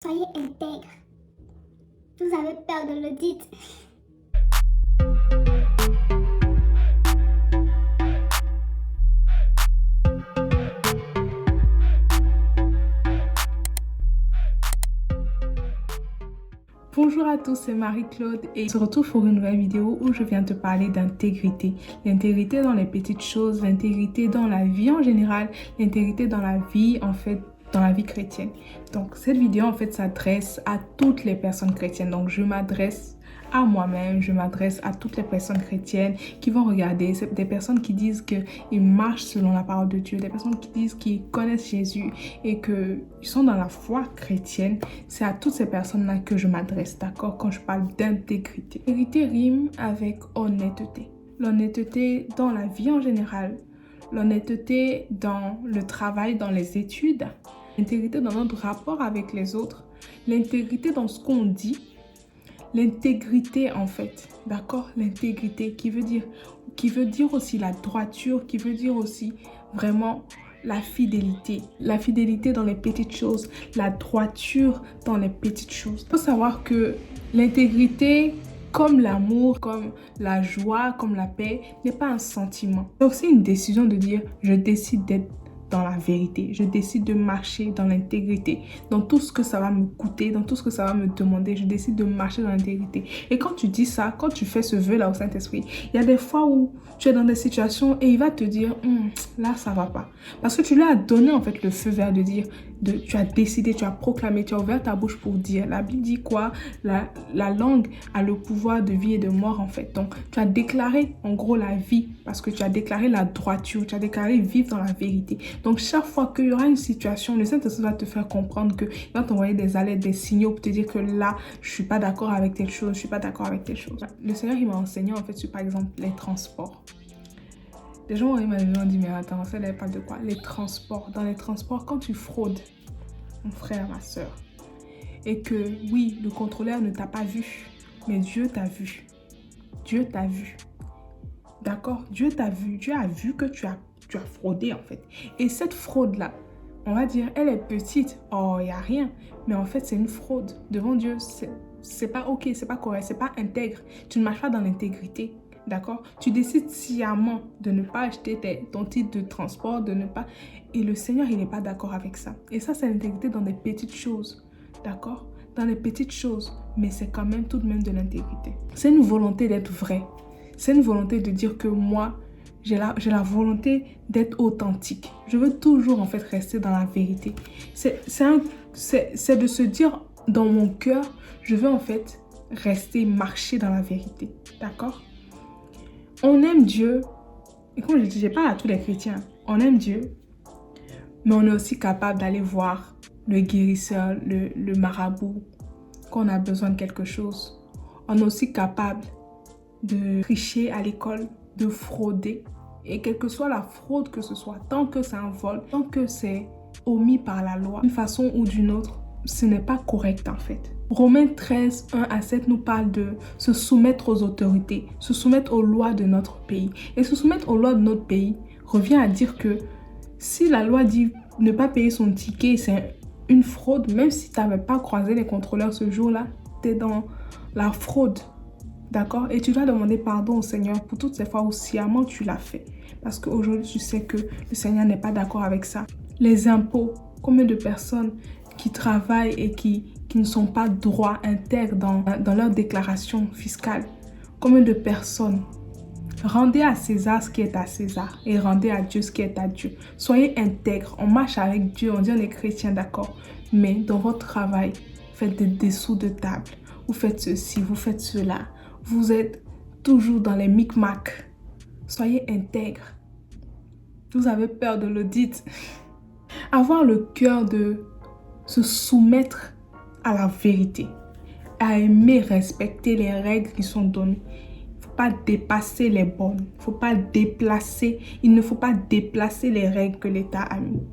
Soyez intègre. Vous avez peur de l'audit. Bonjour à tous, c'est Marie-Claude et on se retrouve pour une nouvelle vidéo où je viens te parler d'intégrité. L'intégrité dans les petites choses, l'intégrité dans la vie en général, l'intégrité dans la vie dans la vie chrétienne. Donc cette vidéo s'adresse à toutes les personnes chrétiennes. Donc je m'adresse à moi-même, je m'adresse à toutes les personnes chrétiennes qui vont regarder, des personnes qui disent qu'ils marchent selon la parole de Dieu, des personnes qui disent qu'ils connaissent Jésus et qu'ils sont dans la foi chrétienne. C'est à toutes ces personnes-là que je m'adresse, d'accord, quand je parle d'intégrité. L'intégrité rime avec honnêteté. L'honnêteté dans la vie en général, l'honnêteté dans le travail, dans les études, l'intégrité dans notre rapport avec les autres, l'intégrité dans ce qu'on dit, l'intégrité d'accord? L'intégrité qui veut dire aussi la droiture, qui veut dire aussi vraiment la fidélité dans les petites choses, la droiture dans les petites choses. Il faut savoir que l'intégrité, comme l'amour, comme la joie, comme la paix, n'est pas un sentiment. C'est aussi une décision de dire, je décide d'être dans la vérité. Je décide de marcher dans l'intégrité. Dans tout ce que ça va me coûter, dans tout ce que ça va me demander, je décide de marcher dans l'intégrité. Et quand tu dis ça, quand tu fais ce vœu-là au Saint-Esprit, il y a des fois où tu es dans des situations et il va te dire, là, ça va pas. Parce que tu lui as donné le feu vert de dire, tu as décidé, tu as proclamé, tu as ouvert ta bouche pour dire. La Bible dit quoi? La langue a le pouvoir de vie et de mort Donc, tu as déclaré en gros la vie parce que tu as déclaré la droiture, tu as déclaré vivre dans la vérité. Donc, chaque fois qu'il y aura une situation, le Saint-Esprit va te faire comprendre qu'il va t'envoyer des alertes, des signaux pour te dire que là, je suis pas d'accord avec telle chose, je suis pas d'accord avec telle chose. Le Seigneur, il m'a enseigné sur, par exemple, les transports. Les gens ont dit, mais attends, ça elle parle de quoi? Les transports. Dans les transports, quand tu fraudes, mon frère, ma soeur, et que oui, le contrôleur ne t'a pas vu, mais Dieu t'a vu. Dieu t'a vu. D'accord? Dieu t'a vu. Dieu a vu que tu as fraudé Et cette fraude-là, on va dire, elle est petite. Oh, il n'y a rien. Mais c'est une fraude. Devant Dieu, c'est pas ok, c'est pas correct, c'est pas intègre. Tu ne marches pas dans l'intégrité. D'accord? Tu décides sciemment de ne pas acheter ton titre de transport, de ne pas... Et le Seigneur, il n'est pas d'accord avec ça. Et ça, c'est l'intégrité dans des petites choses. D'accord? Dans les petites choses. Mais c'est quand même tout de même de l'intégrité. C'est une volonté d'être vrai. C'est une volonté de dire que moi, j'ai la volonté d'être authentique. Je veux toujours rester dans la vérité. C'est de se dire dans mon cœur, je veux rester, marcher dans la vérité. D'accord? On aime Dieu, et comme je dis, je parle à tous les chrétiens, on aime Dieu, mais on est aussi capable d'aller voir le guérisseur, le marabout, quand on a besoin de quelque chose. On est aussi capable de tricher à l'école, de frauder, et quelle que soit la fraude que ce soit, tant que c'est un vol, tant que c'est omis par la loi, d'une façon ou d'une autre, ce n'est pas correct Romains 13, 1 à 7 nous parle de se soumettre aux autorités, se soumettre aux lois de notre pays. Et se soumettre aux lois de notre pays revient à dire que si la loi dit ne pas payer son ticket, c'est une fraude, même si tu n'avais pas croisé les contrôleurs ce jour-là, tu es dans la fraude. D'accord? Et tu dois demander pardon au Seigneur pour toutes ces fois où sciemment tu l'as fait. Parce qu'aujourd'hui, tu sais que le Seigneur n'est pas d'accord avec ça. Les impôts, combien de personnes qui travaillent et qui ne sont pas droits, intègres dans leur déclaration fiscale. Combien de personnes? Rendez à César ce qui est à César et rendez à Dieu ce qui est à Dieu. Soyez intègres, on marche avec Dieu, on dit on est chrétien, d'accord. Mais dans votre travail, faites des dessous de table. Vous faites ceci, vous faites cela. Vous êtes toujours dans les micmacs. Soyez intègres. Vous avez peur de l'audit. Avoir le cœur de se soumettre à la vérité, à aimer respecter les règles qui sont données. Il ne faut pas dépasser les bornes, il ne faut pas déplacer les règles que l'État a mis.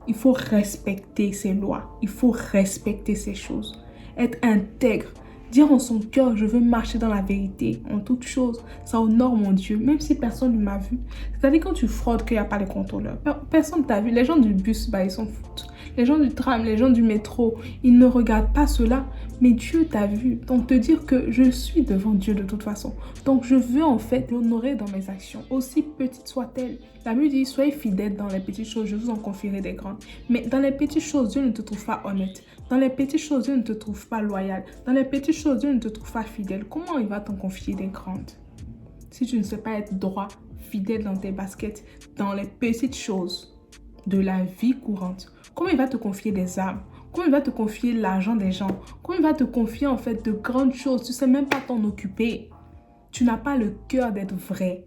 Il faut respecter ses lois, il faut respecter ces choses, être intègre, dire en son cœur, je veux marcher dans la vérité, en toute chose, ça honore mon Dieu, même si personne ne m'a vu. C'est-à-dire quand tu fraudes qu'il n'y a pas les contrôleurs, personne ne t'a vu, les gens du bus, ils s'en foutent. les gens du tram, les gens du métro, ils ne regardent pas cela. Mais Dieu t'a vu. Donc te dire que je suis devant Dieu de toute façon. Donc je veux en fait l'honorer dans mes actions, aussi petites soient-elles. La Bible dit, soyez fidèles dans les petites choses, je vous en confierai des grandes. Mais dans les petites choses, Dieu ne te trouve pas honnête. Dans les petites choses, Dieu ne te trouve pas loyal. Dans les petites choses, Dieu ne te trouve pas fidèle. Comment il va t'en confier des grandes? Si tu ne sais pas être droit, fidèle dans tes baskets, dans les petites choses de la vie courante, comment il va te confier des âmes? Comment il va te confier l'argent des gens? Comment il va te confier en fait de grandes choses? Tu ne sais même pas t'en occuper. Tu n'as pas le cœur d'être vrai.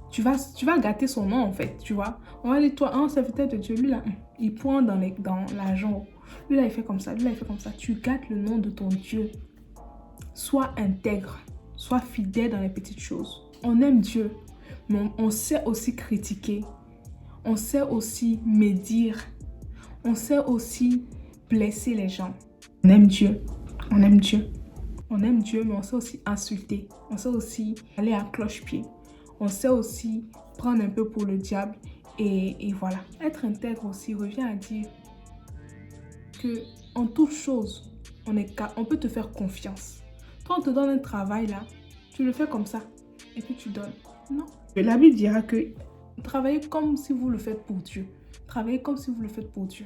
Tu vas gâter son nom en fait, tu vois. On va dire, toi, un serviteur de Dieu, lui là, il pointe dans l'argent. Lui là, il fait comme ça, lui là, il fait comme ça. Tu gâtes le nom de ton Dieu. Sois intègre, sois fidèle dans les petites choses. On aime Dieu, mais on sait aussi critiquer. On sait aussi médire. On sait aussi blesser les gens. On aime Dieu. On aime Dieu. On aime Dieu, mais on sait aussi insulter. On sait aussi aller à cloche-pied. On sait aussi prendre un peu pour le diable. Et voilà. Être intègre aussi revient à dire que en toute chose, on peut te faire confiance. Toi, on te donne un travail là, tu le fais comme ça. Et puis tu donnes. Non. La Bible dira que travaillez comme si vous le faites pour Dieu. Travaillez comme si vous le faites pour Dieu.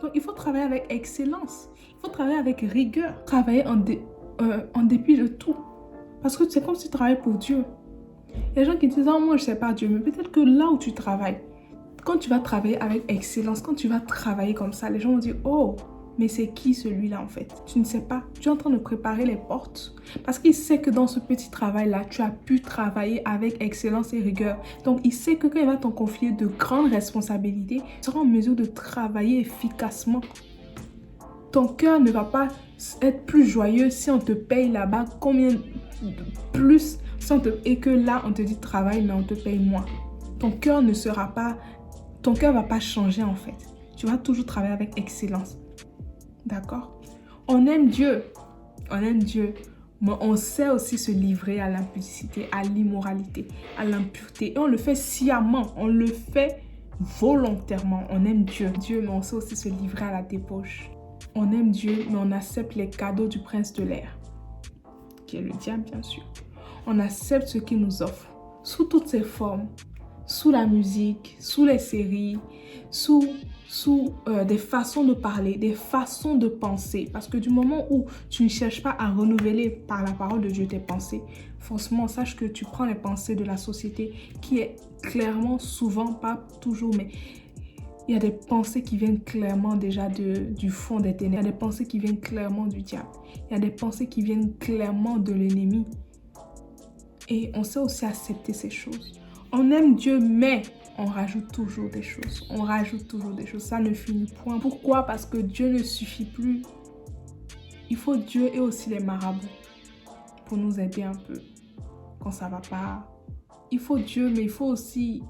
Donc, il faut travailler avec excellence. Il faut travailler avec rigueur. Travailler en dépit de tout. Parce que c'est comme si tu travailles pour Dieu. Il y a des gens qui disent, oh, moi, je ne sais pas Dieu. Mais peut-être que là où tu travailles, quand tu vas travailler avec excellence, quand tu vas travailler comme ça, les gens vont dire, oh, mais c'est qui celui-là en fait? Tu ne sais pas. Tu es en train de préparer les portes. Parce qu'il sait que dans ce petit travail-là, tu as pu travailler avec excellence et rigueur. Donc, il sait que quand il va t'en confier de grandes responsabilités, tu seras en mesure de travailler efficacement. Ton cœur ne va pas être plus joyeux si on te paye là-bas combien plus et que là, on te dit travail, mais on te paye moins. Ton cœur ne sera pas... Ton cœur ne va pas changer en fait. Tu vas toujours travailler avec excellence. D'accord? On aime Dieu. On aime Dieu. Mais on sait aussi se livrer à l'impudicité, à l'immoralité, à l'impureté. Et on le fait sciemment. On le fait volontairement. On aime Dieu. Dieu, mais on sait aussi se livrer à la débauche. On aime Dieu, mais on accepte les cadeaux du prince de l'air, qui est le diable, bien sûr. On accepte ce qu'il nous offre, sous toutes ses formes, sous la musique, sous les séries, sous des façons de parler, des façons de penser. Parce que du moment où tu ne cherches pas à renouveler par la parole de Dieu tes pensées, forcément, sache que tu prends les pensées de la société qui est clairement, souvent, pas toujours, mais il y a des pensées qui viennent clairement déjà du fond des ténèbres. Il y a des pensées qui viennent clairement du diable. Il y a des pensées qui viennent clairement de l'ennemi. Et on sait aussi accepter ces choses. On aime Dieu, mais on rajoute toujours des choses. On rajoute toujours des choses. Ça ne finit point. Pourquoi? Parce que Dieu ne suffit plus. Il faut Dieu et aussi les marabouts pour nous aider un peu quand ça ne va pas. Il faut Dieu, mais il faut aussi...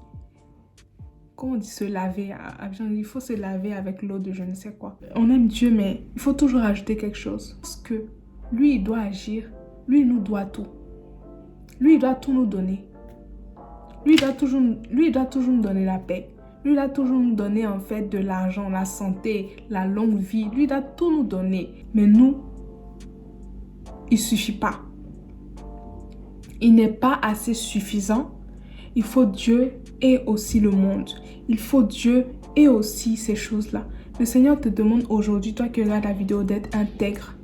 Comment on dit se laver? Il faut se laver avec l'eau de je ne sais quoi. On aime Dieu, mais il faut toujours ajouter quelque chose. Parce que lui, il doit agir. Lui, il nous doit tout. Lui, il doit tout nous donner. Lui, il doit toujours nous donner la paix. Lui, il doit toujours nous donner en fait de l'argent, la santé, la longue vie. Lui, il doit tout nous donner. Mais nous, il ne suffit pas. Il n'est pas assez suffisant. Il faut Dieu et aussi le monde. Il faut Dieu et aussi ces choses-là. Le Seigneur te demande aujourd'hui, toi qui regardes la vidéo, d'être intègre,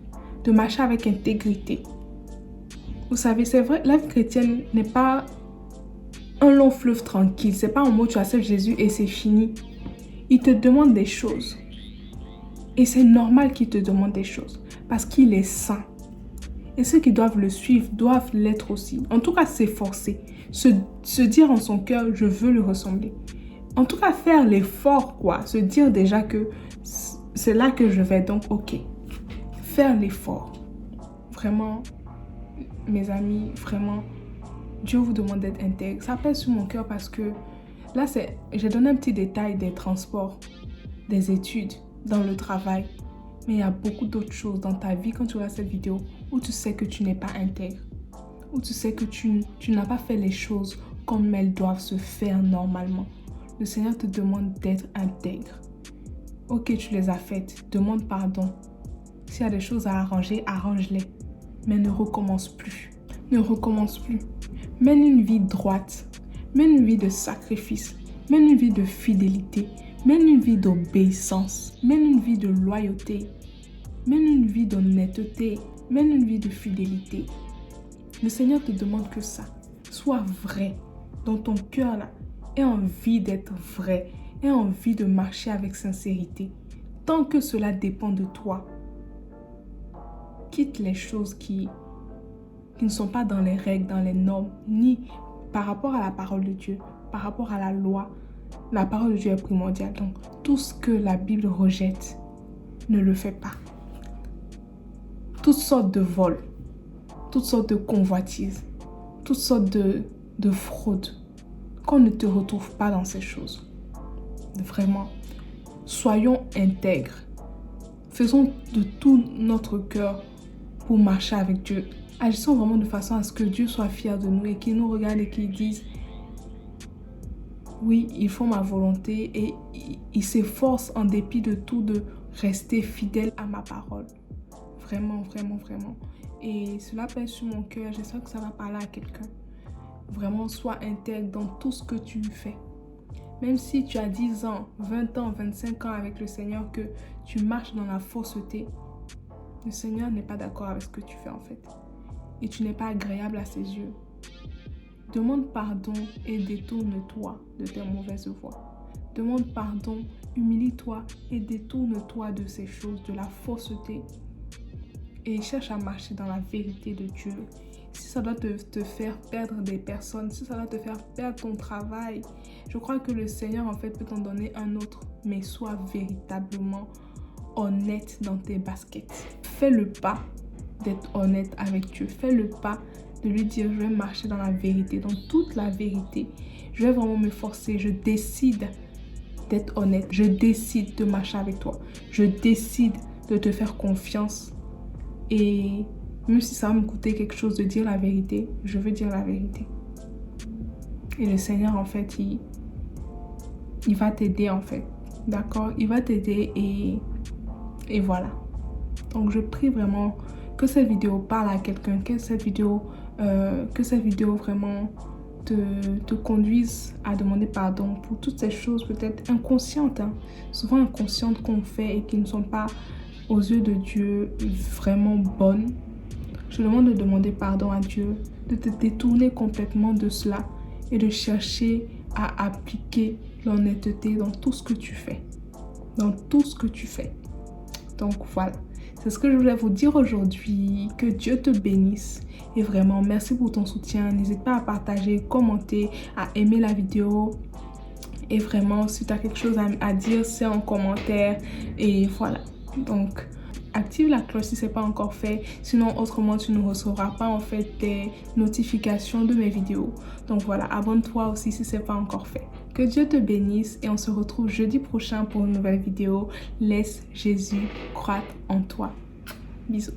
de marcher avec intégrité. Vous savez, c'est vrai, la vie chrétienne n'est pas un long fleuve tranquille. C'est pas un mot, tu acceptes Jésus et c'est fini. Il te demande des choses. Et c'est normal qu'il te demande des choses. Parce qu'il est saint. Et ceux qui doivent le suivre doivent l'être aussi. En tout cas, s'efforcer. Se dire en son cœur, je veux le ressembler. En tout cas, faire l'effort, quoi. Se dire déjà que c'est là que je vais, donc ok. Faire l'effort. Vraiment, mes amis, vraiment, Dieu vous demande d'être intègre. Ça pèse sur mon cœur parce que là, j'ai donné un petit détail des transports, des études, dans le travail. Mais il y a beaucoup d'autres choses dans ta vie quand tu regardes cette vidéo où tu sais que tu n'es pas intègre. Où tu sais que tu n'as pas fait les choses comme elles doivent se faire normalement. Le Seigneur te demande d'être intègre. Ok, tu les as faites. Demande pardon. S'il y a des choses à arranger, arrange-les. Mais ne recommence plus. Ne recommence plus. Mène une vie droite. Mène une vie de sacrifice. Mène une vie de fidélité. Mène une vie d'obéissance. Mène une vie de loyauté. Mène une vie d'honnêteté. Mène une vie de fidélité. Le Seigneur te demande que ça. Sois vrai dans ton cœur là. Aie envie d'être vrai. Aie envie de marcher avec sincérité. Tant que cela dépend de toi, quitte les choses qui ne sont pas dans les règles, dans les normes, ni par rapport à la parole de Dieu, par rapport à la loi. La parole de Dieu est primordiale. Donc, tout ce que la Bible rejette, ne le fais pas. Toutes sortes de vols, toutes sortes de convoitises, toutes sortes de fraudes, qu'on ne te retrouve pas dans ces choses. Vraiment, soyons intègres. Faisons de tout notre cœur pour marcher avec Dieu. Agissons vraiment de façon à ce que Dieu soit fier de nous et qu'il nous regarde et qu'il dise oui, ils font ma volonté et ils s'efforcent en dépit de tout de rester fidèles à ma parole. Vraiment, vraiment, vraiment. Et cela pèse sur mon cœur. J'espère que ça va parler à quelqu'un. Vraiment, sois intègre dans tout ce que tu fais. Même si tu as 10 ans, 20 ans, 25 ans avec le Seigneur, que tu marches dans la fausseté, le Seigneur n'est pas d'accord avec ce que tu fais en fait. Et tu n'es pas agréable à ses yeux. Demande pardon et détourne-toi de tes mauvaises voies. Demande pardon, humilie-toi et détourne-toi de ces choses, de la fausseté. Et cherche à marcher dans la vérité de Dieu. Si ça doit te faire perdre des personnes, si ça doit te faire perdre ton travail, je crois que le Seigneur en fait peut t'en donner un autre. Mais sois véritablement honnête dans tes baskets. Fais le pas d'être honnête avec Dieu. Fais le pas de lui dire je vais marcher dans la vérité, dans toute la vérité. Je vais vraiment me forcer. Je décide d'être honnête. Je décide de marcher avec toi. Je décide de te faire confiance. Et même si ça va me coûter quelque chose de dire la vérité, je veux dire la vérité. Et le Seigneur, en fait, il va t'aider, en fait. D'accord? Il va t'aider et voilà. Donc, je prie vraiment que cette vidéo parle à quelqu'un, que cette vidéo vraiment te conduise à demander pardon pour toutes ces choses peut-être inconscientes, hein, souvent inconscientes qu'on fait et qui ne sont pas aux yeux de Dieu vraiment bonnes. Je te demande de demander pardon à Dieu, de te détourner complètement de cela et de chercher à appliquer l'honnêteté dans tout ce que tu fais. Dans tout ce que tu fais. Donc voilà, c'est ce que je voulais vous dire aujourd'hui. Que Dieu te bénisse. Et vraiment, merci pour ton soutien. N'hésite pas à partager, commenter, à aimer la vidéo. Et vraiment, si tu as quelque chose à dire, c'est en commentaire. Et voilà. Donc, active la cloche si ce n'est pas encore fait. Sinon, autrement, tu ne recevras pas en fait des notifications de mes vidéos. Donc voilà, abonne-toi aussi si ce n'est pas encore fait. Que Dieu te bénisse et on se retrouve jeudi prochain pour une nouvelle vidéo. Laisse Jésus croître en toi. Bisous.